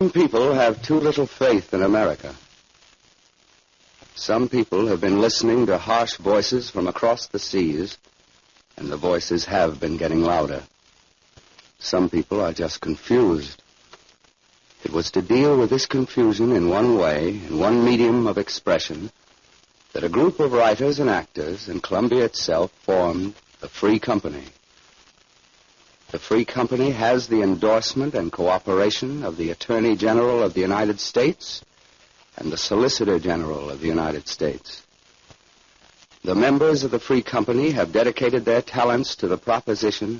Some people have too little faith in America. Some people have been listening to harsh voices from across the seas, and the voices have been getting louder. Some people are just confused. It was to deal with this confusion in one way, in one medium of expression, that a group of writers and actors in Columbia itself formed the Free Company. The Free Company has the endorsement and cooperation of the Attorney General of the United States and the Solicitor General of the United States. The members of the Free Company have dedicated their talents to the proposition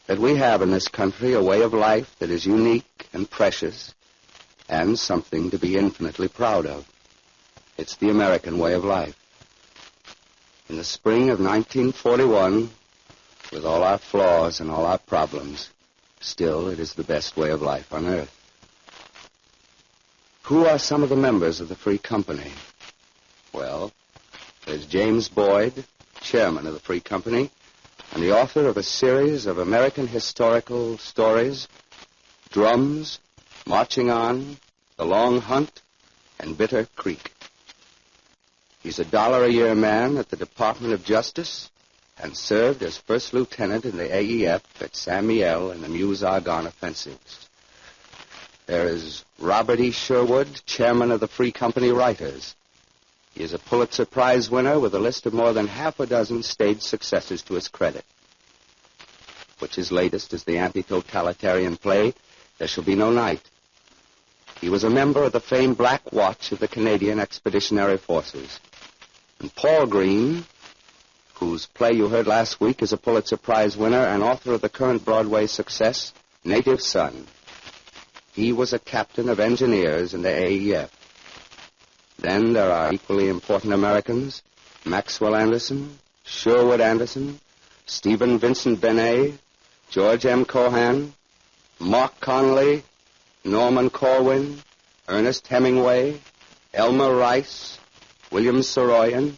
that we have in this country a way of life that is unique and precious and something to be infinitely proud of. It's the American way of life. In the spring of 1941, with all our flaws and all our problems, still it is the best way of life on earth. Who are some of the members of the Free Company? Well, there's James Boyd, chairman of the Free Company, and the author of a series of American historical stories, Drums, Marching On, The Long Hunt, and Bitter Creek. He's a $1-a-year man at the Department of Justice and served as first lieutenant in the AEF at San Miguel in the Meuse-Argonne offensives. There is Robert E. Sherwood, chairman of the Free Company Writers. He is a Pulitzer Prize winner with a list of more than half a dozen stage successes to his credit, which his latest is the anti-totalitarian play, There Shall Be No Night. He was a member of the famed Black Watch of the Canadian Expeditionary Forces. And Paul Green, whose play you heard last week, is a Pulitzer Prize winner and author of the current Broadway success, Native Son. He was a captain of engineers in the AEF. Then there are equally important Americans, Maxwell Anderson, Sherwood Anderson, Stephen Vincent Benet, George M. Cohan, Mark Connolly, Norman Corwin, Ernest Hemingway, Elmer Rice, William Saroyan,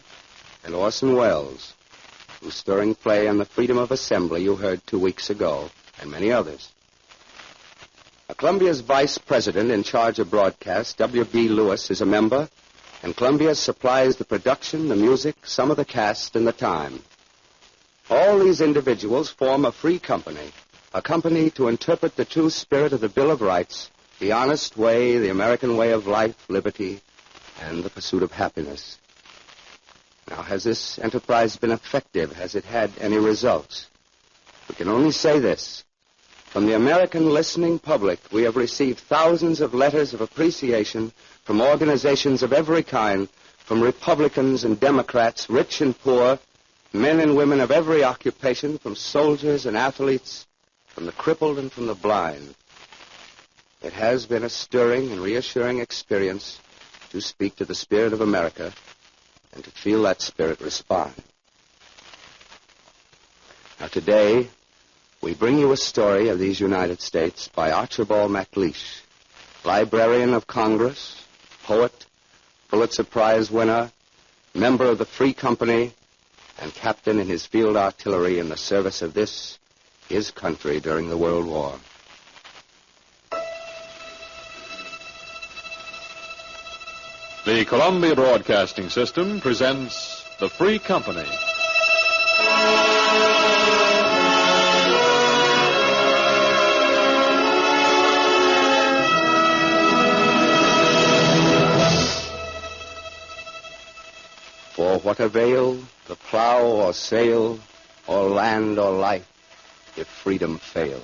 and Orson Welles, whose stirring play on the freedom of assembly you heard 2 weeks ago, and many others. Columbia's vice president in charge of broadcast, W.B. Lewis, is a member, and Columbia supplies the production, the music, some of the cast, and the time. All these individuals form a free company, a company to interpret the true spirit of the Bill of Rights, the honest way, the American way of life, liberty, and the pursuit of happiness. Now, has this enterprise been effective? Has it had any results? We can only say this. From the American listening public, we have received thousands of letters of appreciation from organizations of every kind, from Republicans and Democrats, rich and poor, men and women of every occupation, from soldiers and athletes, from the crippled and from the blind. It has been a stirring and reassuring experience to speak to the spirit of America and to feel that spirit respond. Now today, we bring you a story of these United States by Archibald MacLeish, Librarian of Congress, poet, Pulitzer Prize winner, member of the Free Company, and captain in his field artillery in the service of this, his country during the World War. The Columbia Broadcasting System presents The Free Company. For what avail the plow or sail, or land or life, if freedom fail?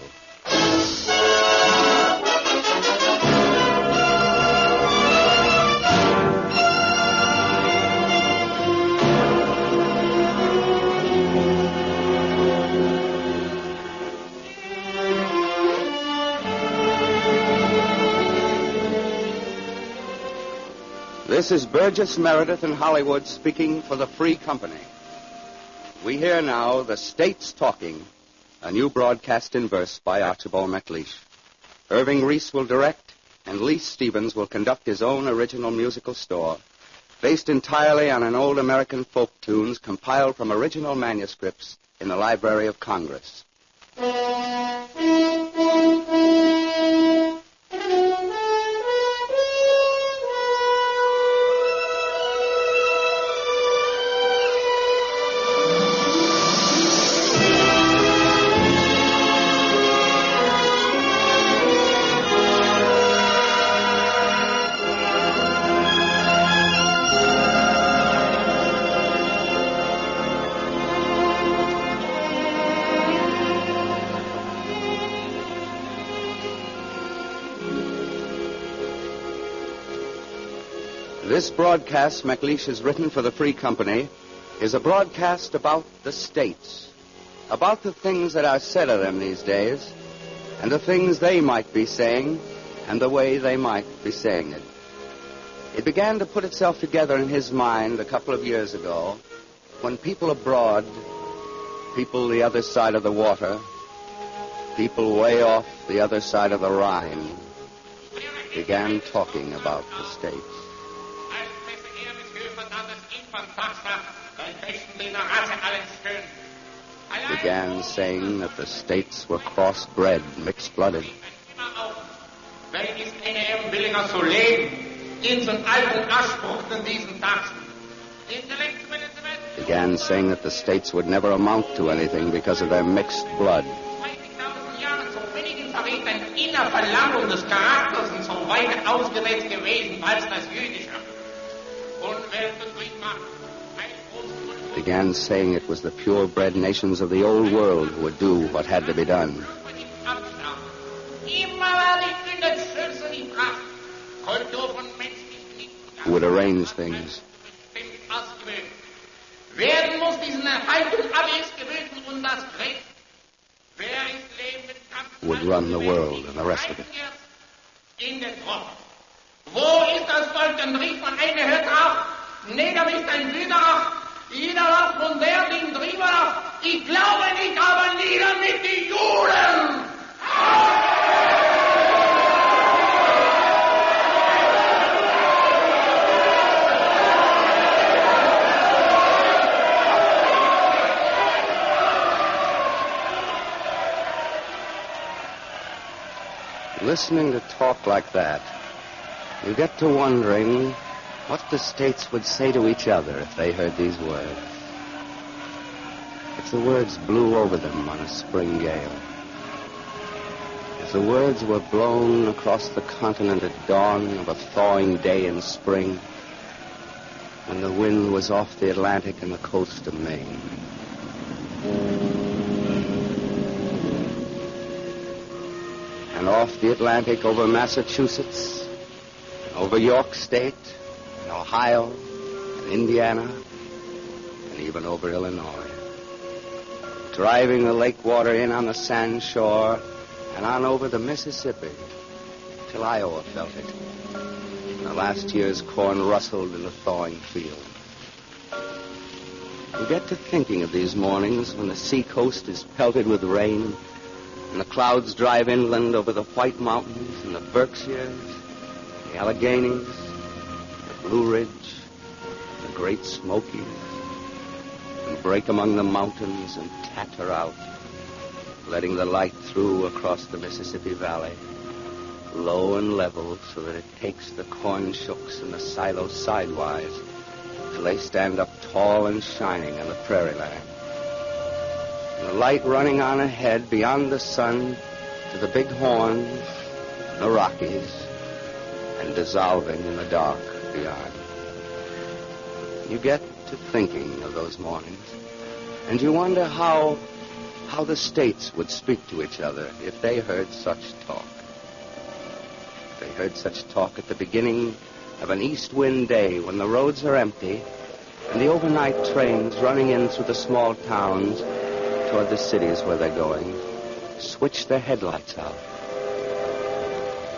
This is Burgess Meredith in Hollywood speaking for the Free Company. We hear now The States Talking, a new broadcast in verse by Archibald MacLeish. Irving Reese will direct, and Lee Stevens will conduct his own original musical score, based entirely on an old American folk tunes compiled from original manuscripts in the Library of Congress. This broadcast McLeish has written for the Free Company is a broadcast about the states, about the things that are said of them these days, and the things they might be saying, and the way they might be saying it. It began to put itself together in his mind a couple of years ago when people abroad, people the other side of the water, people way off the other side of the Rhine, began talking about the states. Began saying that the states were crossbred, mixed-blooded. Began saying that the states would never amount to anything because of their mixed blood. Began saying it was the purebred nations of the old world who would do what had to be done. Who would arrange things. Who would run the world and the rest of it. Jeder hat von der den drüber. Ich glaube nicht, aber nieder mit den Juden! Listening to talk like that, you get to wondering what the states would say to each other if they heard these words. If the words blew over them on a spring gale. If the words were blown across the continent at dawn of a thawing day in spring, when the wind was off the Atlantic and the coast of Maine. And off the Atlantic over Massachusetts, over York State, and Ohio, and Indiana, and even over Illinois. Driving the lake water in on the sand shore and on over the Mississippi till Iowa felt it. And the last year's corn rustled in the thawing field. You get to thinking of these mornings when the seacoast is pelted with rain and the clouds drive inland over the White Mountains and the Berkshires, the Alleghenies, the Blue Ridge, the Great Smokies, and break among the mountains and tatter out, letting the light through across the Mississippi Valley, low and level so that it takes the corn shooks and the silos sidewise till they stand up tall and shining on the prairie land. And the light running on ahead beyond the sun to the Big Horns and the Rockies and dissolving in the dark beyond. You get to thinking of those mornings, and you wonder how the states would speak to each other if they heard such talk. If they heard such talk at the beginning of an east wind day when the roads are empty and the overnight trains running in through the small towns toward the cities where they're going switch their headlights out,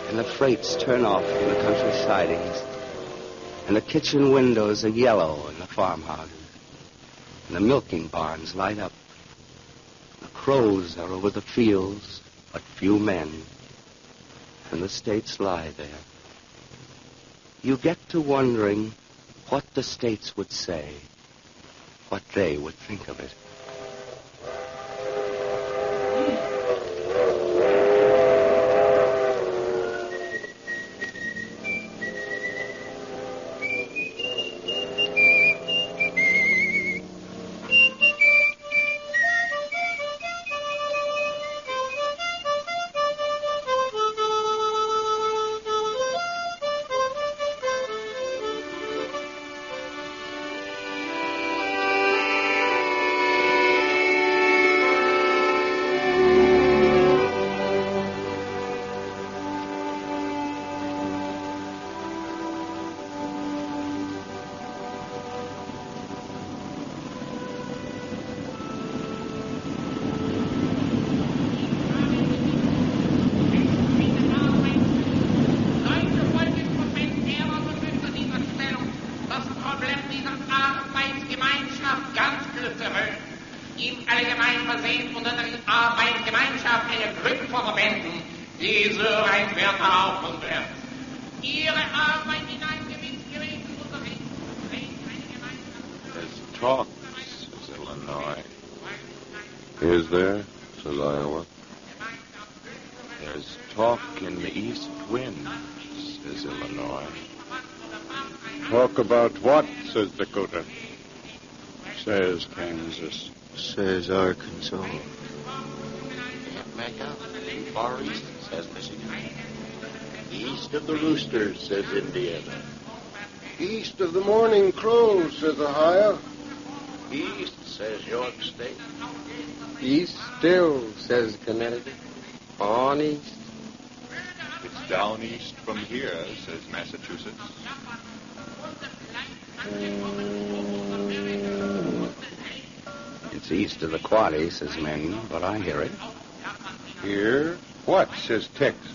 and the freights turn off from the country sidings, and the kitchen windows are yellow in the farmhouses, and the milking barns light up. The crows are over the fields, but few men, and the states lie there. You get to wondering what the states would say, what they would think of it. eine Gemeinschaft, eine Glück von Verbänden, die so weit wird auf und wird. Ihre Arbeit in ein gewiss gewesen unterricht, eine Gemeinschaft. There's talk, says Illinois. Is there, says Iowa. There's talk in the east wind, says Illinois. Talk about what, says Dakota. Says Kansas. Says Arkansas. Can't make out. Far east, says Michigan. East of the roosters, says Indiana. East of the morning crows, says Ohio. East, says York State. East still, says Connecticut. On east. It's down east from here, says Massachusetts. It's east of the Quaddy, says Maine, but I hear it. Here? What, says Texas.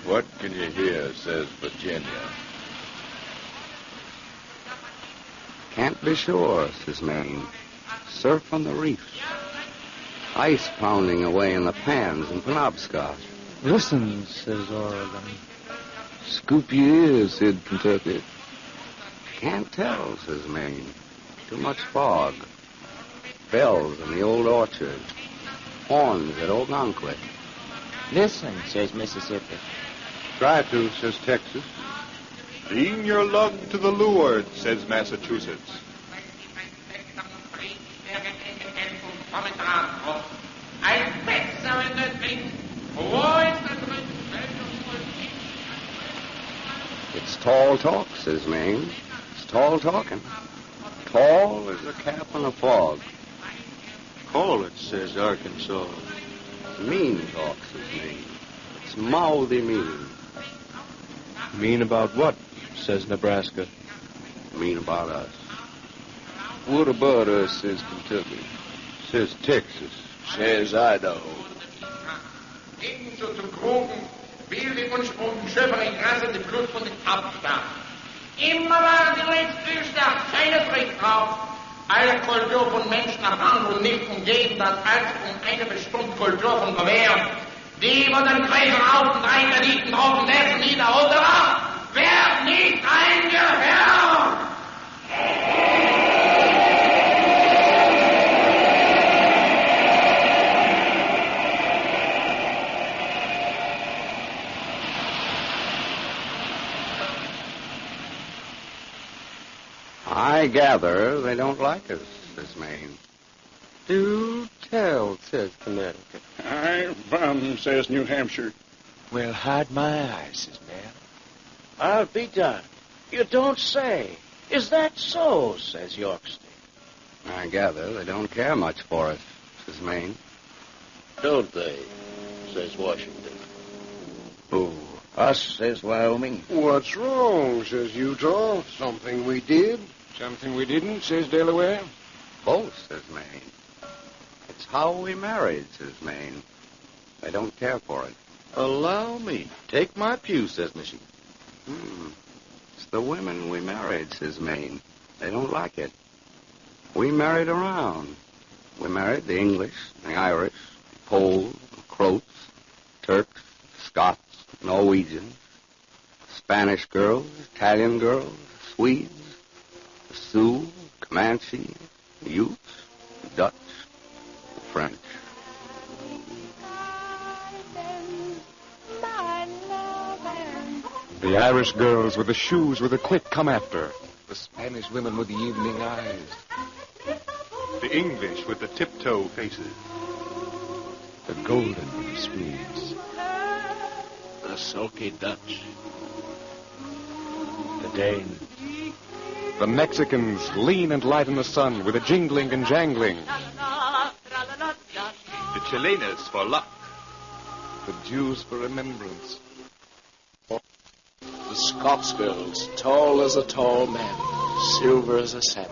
What can you hear, says Virginia. Can't be sure, says Maine. Surf on the reefs. Ice pounding away in the pans in Penobscot. Listen, says Oregon. Scoop your ears, said Kentucky. Can't tell, says Maine. Too much fog. Bells in the old orchard. Horns at Ogunquit. Listen, says Mississippi. Try to, says Texas. Lean your lug to the leeward, says Massachusetts. It's tall talk, says Maine. It's tall talking. Tall as a cap in a fog. Call it, says Arkansas. Mean talk, says Maine. It's mouthy mean. Mean about what, says Nebraska. Mean about us. What about us, says Kentucky. Says Texas. Says Idaho. Ebenso zum Krogen, wilde und Sprung, schöpferig, rasselnde Flut von den Abstand. Immer war die letzte Stadt, keine Fried drauf. Alle Kultur von Menschen abhandeln nicht umgeben, das als eine bestimmte Kultur von Gewehr. Die, wo den Kaiser auf und eingerieten drauf und dessen nieder unter, wird nicht eingehört! I gather they don't like us, says Maine. Do tell, says Connecticut. Says New Hampshire. Well, hide my eyes, says man. I'll be done. You don't say. Is that so, says York State. I gather they don't care much for us, says Maine. Don't they, says Washington. Who? Us, says Wyoming. What's wrong, says Utah. Something we did. Something we didn't, says Delaware. Both, says Maine. It's how we married, says Maine. They don't care for it. Allow me. Take my pew, says Michigan. It's the women we married, says Maine. They don't like it. We married around. We married the English, the Irish, the Poles, the Croats, Turks, Scots, Norwegians, Spanish girls, Italian girls, Swedes, the Sioux, Comanche, the Utes, the Dutch, the French. The Irish girls with the shoes with the quick come after. The Spanish women with the evening eyes. The English with the tiptoe faces. The golden Swedes. The sulky Dutch. The Dane. The Mexicans, lean and light in the sun, with a jingling and jangling. The Chilenas for luck. The Jews for remembrance. The Scots girls, tall as a tall man, silver as a salmon.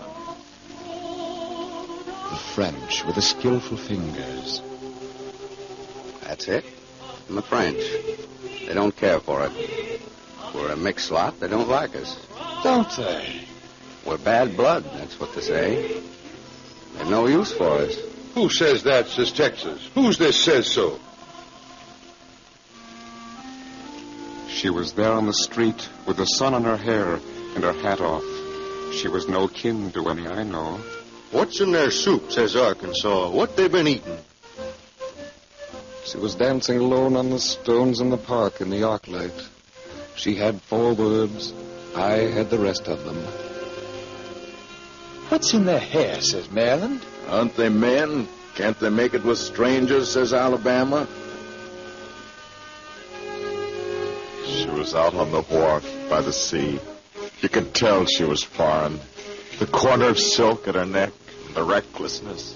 The French with the skillful fingers. That's it. And the French. They don't care for it. We're a mixed lot. They don't like us. Don't they? We're bad blood, that's what they say. They've no use for us. Who says that, says Texas? Who's this says so? She was there on the street with the sun on her hair and her hat off. She was no kin to any I know. What's in their soup, says Arkansas? What they been eating? She was dancing alone on the stones in the park in the arc light. She had 4 words. I had the rest of them. What's in their hair, says Maryland? Aren't they men? Can't they make it with strangers, says Alabama? She was out on the wharf by the sea. You could tell she was foreign. The corner of silk at her neck, and the recklessness.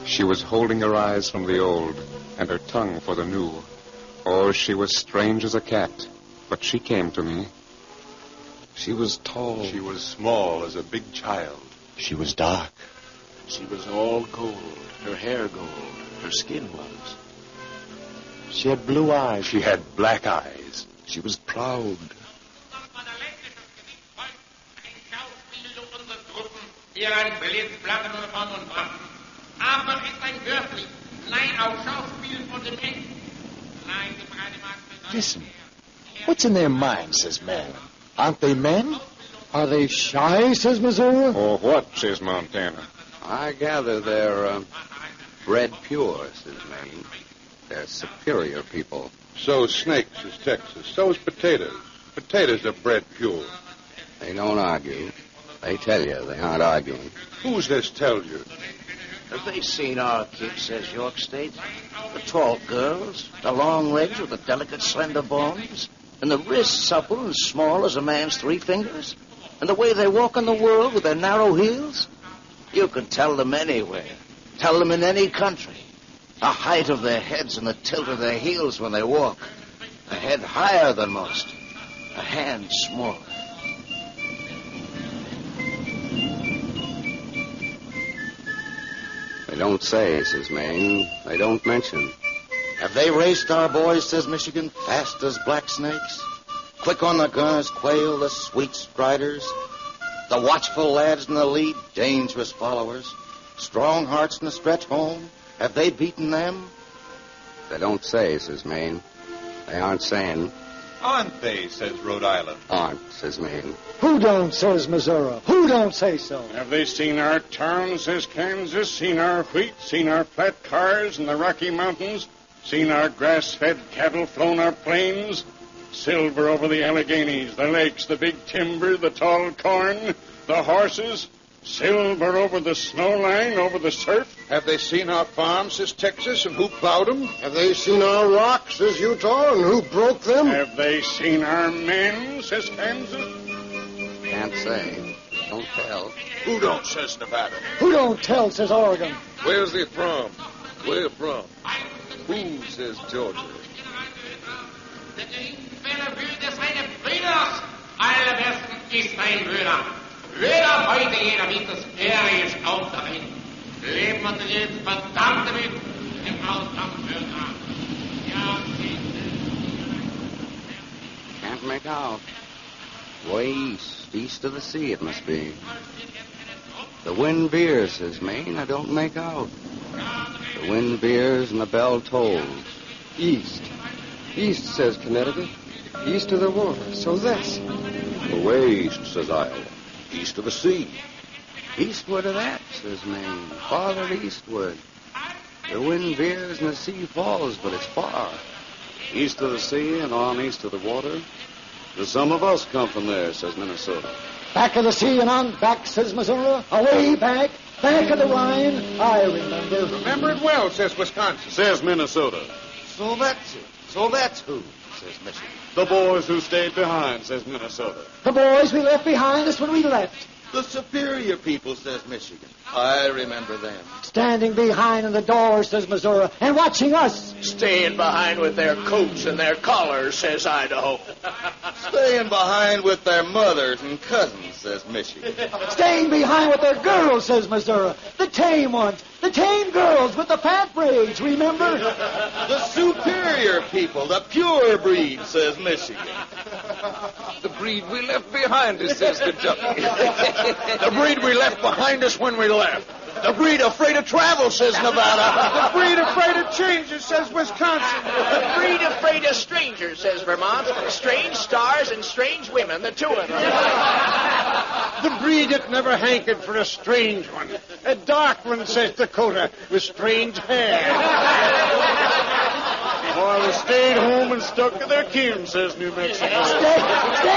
She was holding her eyes from the old and her tongue for the new. Oh, she was strange as a cat, but she came to me. She was tall. She was small as a big child. She was dark. She was all gold. Her hair gold. Her skin was. She had blue eyes. She had black eyes. She was proud. Hier ein Blitzblatt von und Waffen. Aber ist ein wirklich, nein, auch Schauspiel von dem Mensch. Nein, die breite Markt. Listen. What's in their minds, says Maryland? Aren't they men? Are they shy, says Missouri? Or what, says Montana. I gather they're bred pure, says Maine. They're superior people. So's snakes, says Texas. So's potatoes. Potatoes are bred pure. They don't argue. They tell you they aren't arguing. Who's this tells you? Have they seen our kids, says York State? The tall girls, the long legs with the delicate, slender bones, and the wrists supple and small as a man's 3 fingers, and the way they walk in the world with their narrow heels? You can tell them anywhere. Tell them in any country. The height of their heads and the tilt of their heels when they walk. A head higher than most. A hand smaller. They don't say, says Maine. They don't mention. Have they raced our boys, says Michigan, fast as black snakes? Quick on the gun as quail, the sweet striders? The watchful lads in the lead, dangerous followers? Strong hearts in the stretch home? Have they beaten them? They don't say, says Maine. They aren't saying. Aren't they, says Rhode Island. Aren't, says Maine. Who don't, says Missouri? Who don't say so? Have they seen our towns, says Kansas? Seen our wheat? Seen our flat cars in the Rocky Mountains? Seen our grass-fed cattle flown our plains? Silver over the Alleghenies, the lakes, the big timber, the tall corn, the horses? Silver over the snow line, over the surf? Have they seen our farms, says Texas, and who plowed them? Have they seen our rocks, says Utah, and who broke them? Have they seen our men, says Kansas? Can't say. Don't tell. Who don't, says Nevada? Who don't tell, says Oregon. Where's they from? Where from? Who, says Georgia? Wer würde seine Brüder allerbesten ist ein Brüder. Jeder heute, jeder wird das Fähre ist auch darin. Leben und jetzt verdammt damit im Ausgang Brüder. Ja, Can't make out. Way east of the sea it must be. The wind veers, says Maine. I don't make out. The wind veers and the bell tolls. East. East, says Connecticut. East of the water. So that's... Away east, says Iowa. East of the sea. Eastward of that, says Maine. Farther eastward. The wind veers and the sea falls, but it's far. East of the sea and on east of the water? Do some of us come from there, says Minnesota. Back of the sea and on back, says Missouri. Away back. Back of the Rhine. I remember. Remember it well, says Wisconsin. Says Minnesota. So that's it. So that's who, says Michigan. The boys who stayed behind, says Minnesota. The boys we left behind us when we left. The superior people, says Michigan. I remember them. Standing behind in the door, says Missouri, and watching us. Staying behind with their coats and their collars, says Idaho. Staying behind with their mothers and cousins, says Michigan. Staying behind with their girls, says Missouri. The tame ones. The tame girls with the fat braids, remember? The superior people, the pure breed, says Michigan. The breed we left behind us, says Kentucky. The breed we left behind us when we left. The breed afraid of travel, says Nevada. The breed afraid of changes, says Wisconsin. The breed afraid of strangers, says Vermont. Strange stars and strange women, the two of them. The breed that never hankered for a strange one. A dark one, says Dakota, with strange hair. Or they stayed home and stuck to their kin, says New Mexico. Stay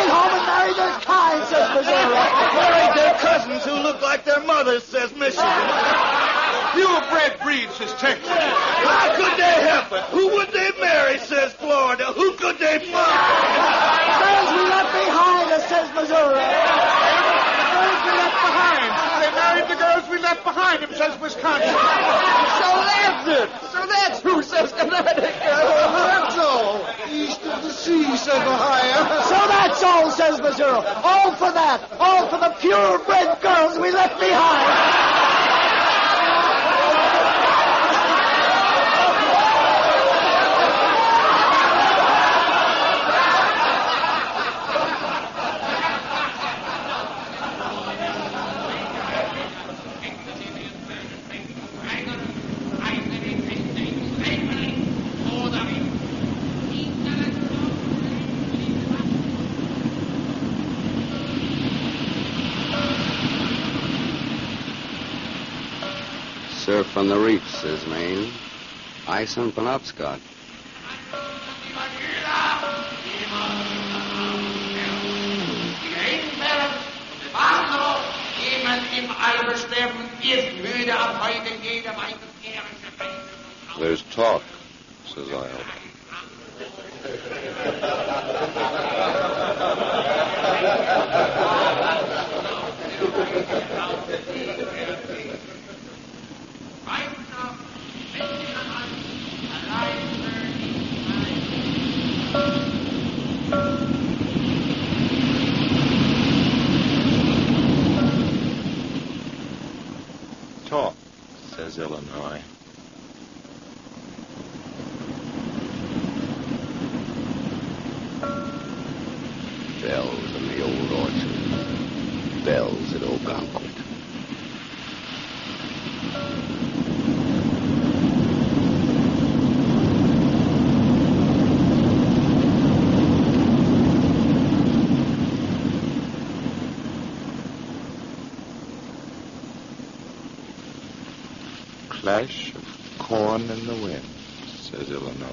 home and marry their kind, says Missouri. Married their cousins who look like their mothers, says Michigan. Purebred breed, says Texas. How could they help it? Who would they marry, says Florida? Who could they find? Girls we left behind, says Missouri. The girls we left behind. They married the girls we left behind him, says Wisconsin. So that's it. So that's who, says Connecticut. That's all. East of the sea, says Ohio. So that's all, says Missouri. All for that. All for the purebred girls we left behind. Surf from the reef, says Maine. Ice on Penobscot. There's talk, says Isle. Talk, says Illinois. Bells in the old orchard. Bells at Ogunquit. Clash of corn in the wind, says Illinois.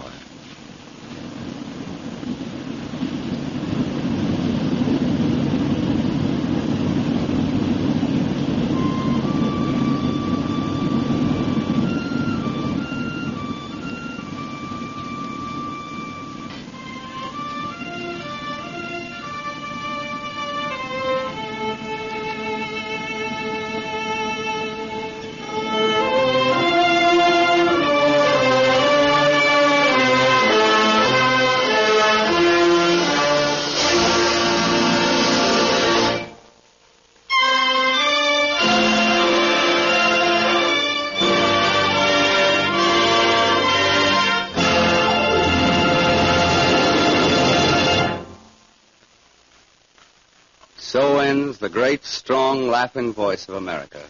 So ends the great, strong, laughing voice of America.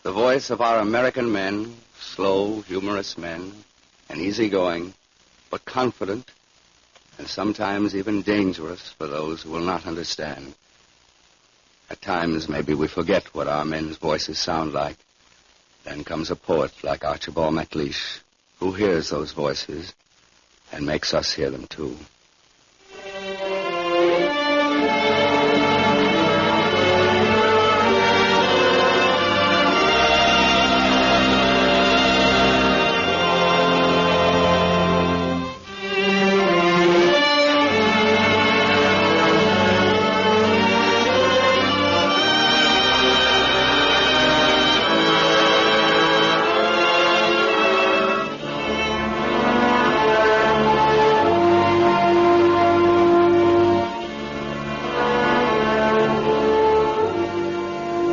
The voice of our American men, slow, humorous men, and easygoing, but confident, and sometimes even dangerous for those who will not understand. At times, maybe we forget what our men's voices sound like. Then comes a poet like Archibald MacLeish, who hears those voices and makes us hear them too.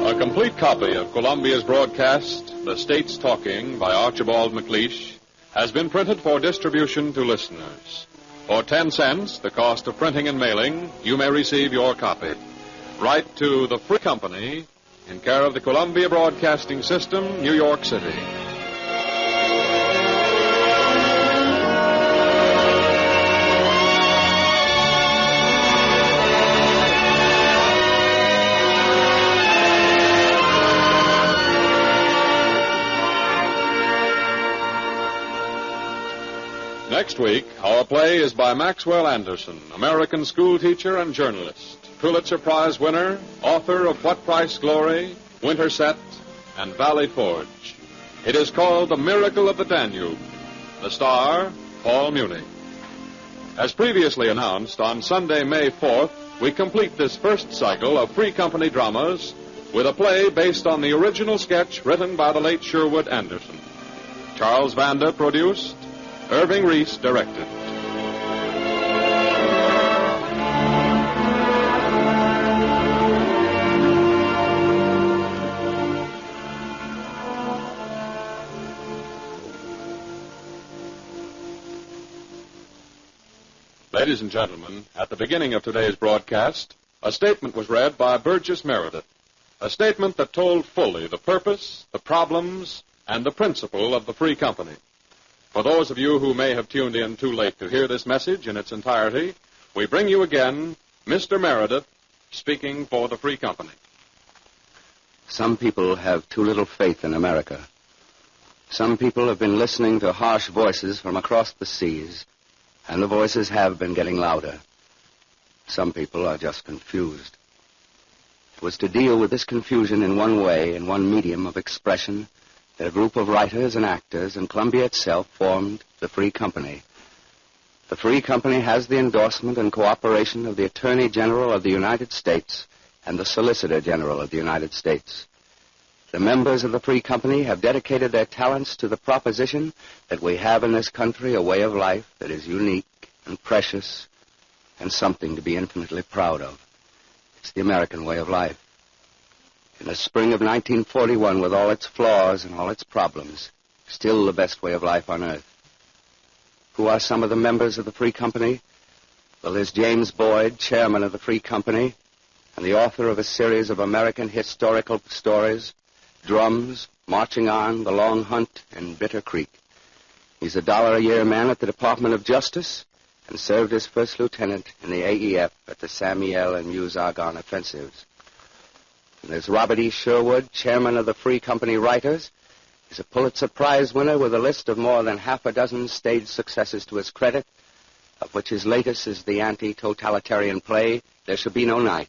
A complete copy of Columbia's broadcast, The States Talking by Archibald MacLeish, has been printed for distribution to listeners. For 10 cents, the cost of printing and mailing, you may receive your copy. Write to the Free Company, in care of the Columbia Broadcasting System, New York City. Next week, our play is by Maxwell Anderson, American schoolteacher and journalist, Pulitzer Prize winner, author of What Price Glory, Winterset, and Valley Forge. It is called The Miracle of the Danube. The star, Paul Muni. As previously announced, on Sunday, May 4th, we complete this first cycle of Free Company dramas with a play based on the original sketch written by the late Sherwood Anderson. Charles Vanda produced, Irving Reese directed. Ladies and gentlemen, at the beginning of today's broadcast, a statement was read by Burgess Meredith, a statement that told fully the purpose, the problems, and the principle of the Free Company. For those of you who may have tuned in too late to hear this message in its entirety, we bring you again Mr. Meredith speaking for the Free Company. Some people have too little faith in America. Some people have been listening to harsh voices from across the seas, and the voices have been getting louder. Some people are just confused. It was to deal with this confusion in one way, in one medium of expression, that a group of writers and actors and Columbia itself formed the Free Company. The Free Company has the endorsement and cooperation of the Attorney General of the United States and the Solicitor General of the United States. The members of the Free Company have dedicated their talents to the proposition that we have in this country a way of life that is unique and precious and something to be infinitely proud of. It's the American way of life. In the spring of 1941, with all its flaws and all its problems, still the best way of life on earth. Who are some of the members of the Free Company? Well, there's James Boyd, chairman of the Free Company, and the author of a series of American historical stories, Drums, Marching On, The Long Hunt, and Bitter Creek. He's a $1-a-year man at the Department of Justice and served as first lieutenant in the AEF at the Samuel and Meuse-Argonne offensives. And there's Robert E. Sherwood, chairman of the Free Company Writers. He's a Pulitzer Prize winner with a list of more than half a dozen stage successes to his credit, of which his latest is the anti-totalitarian play, There Shall Be No Night.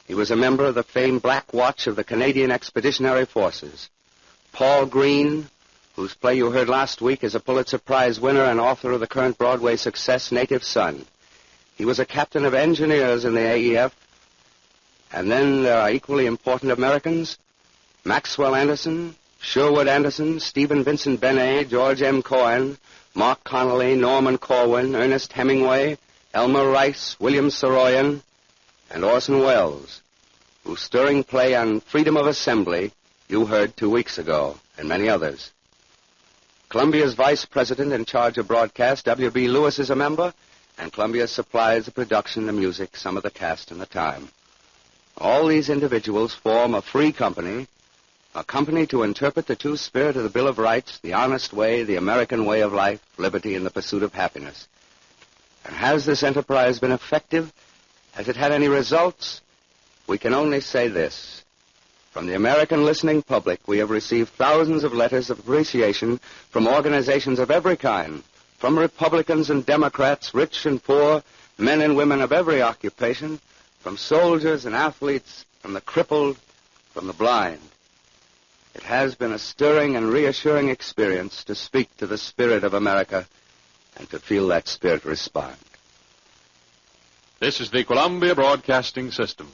He was a member of the famed Black Watch of the Canadian Expeditionary Forces. Paul Green, whose play you heard last week, is a Pulitzer Prize winner and author of the current Broadway success, Native Son. He was a captain of engineers in the AEF. And then there are equally important Americans, Maxwell Anderson, Sherwood Anderson, Stephen Vincent Benet, George M. Cohen, Mark Connolly, Norman Corwin, Ernest Hemingway, Elmer Rice, William Saroyan, and Orson Welles, whose stirring play on freedom of assembly you heard 2 weeks ago, and many others. Columbia's vice president in charge of broadcast, W.B. Lewis, is a member, and Columbia supplies the production, the music, some of the cast, and the time. All these individuals form a free company, a company to interpret the true spirit of the Bill of Rights, the honest way, the American way of life, liberty, and the pursuit of happiness. And has this enterprise been effective? Has it had any results? We can only say this. From the American listening public, we have received thousands of letters of appreciation from organizations of every kind, from Republicans and Democrats, rich and poor, men and women of every occupation, from soldiers and athletes, from the crippled, from the blind. It has been a stirring and reassuring experience to speak to the spirit of America and to feel that spirit respond. This is the Columbia Broadcasting System.